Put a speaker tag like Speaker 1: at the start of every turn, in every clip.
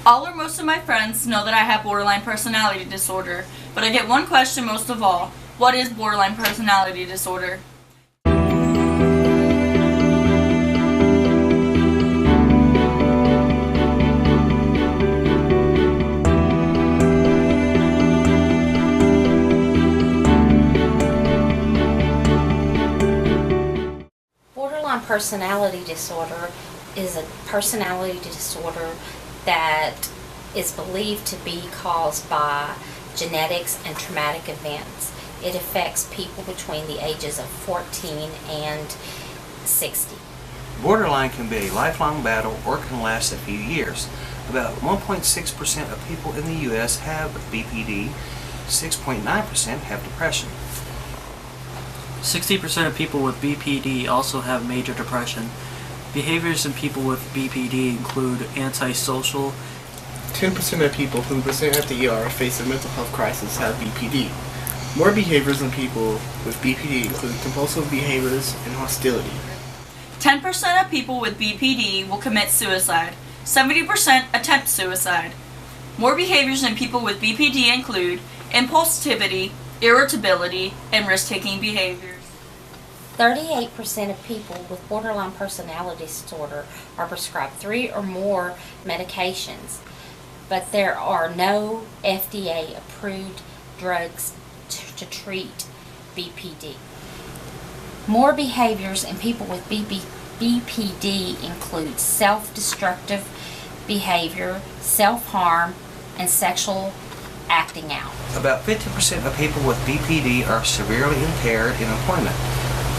Speaker 1: All or most of my friends know that I have borderline personality disorder, but I get one question most of all: what is borderline personality disorder?
Speaker 2: Borderline personality disorder is a personality disorder that is believed to be caused by genetics and traumatic events. It affects people between the ages of 14 and 60.
Speaker 3: Borderline can be a lifelong battle or can last a few years. About 1.6% of people in the U.S. have BPD, 6.9% have depression.
Speaker 4: 60% of people with BPD also have major depression. Behaviors in people with BPD include antisocial.
Speaker 5: 10% of people who present at the ER face a mental health crisis have BPD. More behaviors in people with BPD include compulsive behaviors and hostility.
Speaker 1: 10% of people with BPD will commit suicide. 70% attempt suicide. More behaviors in people with BPD include impulsivity, irritability, and risk-taking behaviors.
Speaker 2: 38% of people with borderline personality disorder are prescribed 3 or more medications, but there are no FDA-approved drugs to treat BPD. More behaviors in people with BPD include self-destructive behavior, self-harm, and sexual acting out.
Speaker 3: About 50% of people with BPD are severely impaired in employment.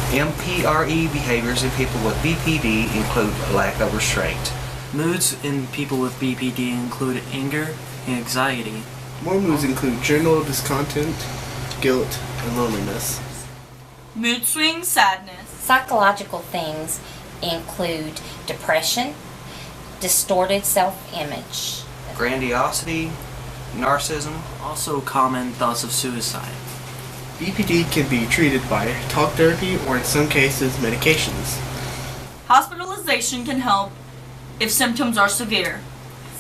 Speaker 3: MPRE behaviors in people with BPD include lack of restraint.
Speaker 4: Moods in people with BPD include anger and anxiety.
Speaker 5: More moods include general discontent, guilt, and loneliness.
Speaker 1: Mood swings, sadness.
Speaker 2: Psychological things include depression, distorted self-image,
Speaker 3: Grandiosity, narcissism.
Speaker 4: Also common thoughts of suicide.
Speaker 5: BPD can be treated by talk therapy or in some cases medications.
Speaker 1: Hospitalization can help if symptoms are severe.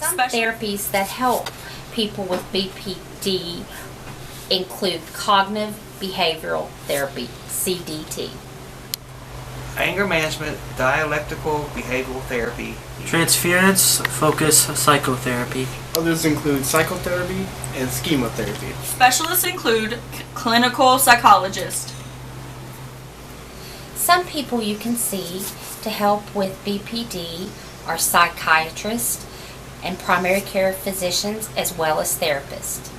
Speaker 2: Some therapies that help people with BPD include cognitive behavioral therapy, CBT.
Speaker 3: Anger management, dialectical behavioral therapy.
Speaker 4: Transference focus psychotherapy.
Speaker 5: Others include psychotherapy and schemotherapy.
Speaker 1: Specialists include clinical psychologists.
Speaker 2: Some people you can see to help with BPD are psychiatrists and primary care physicians as well as therapists.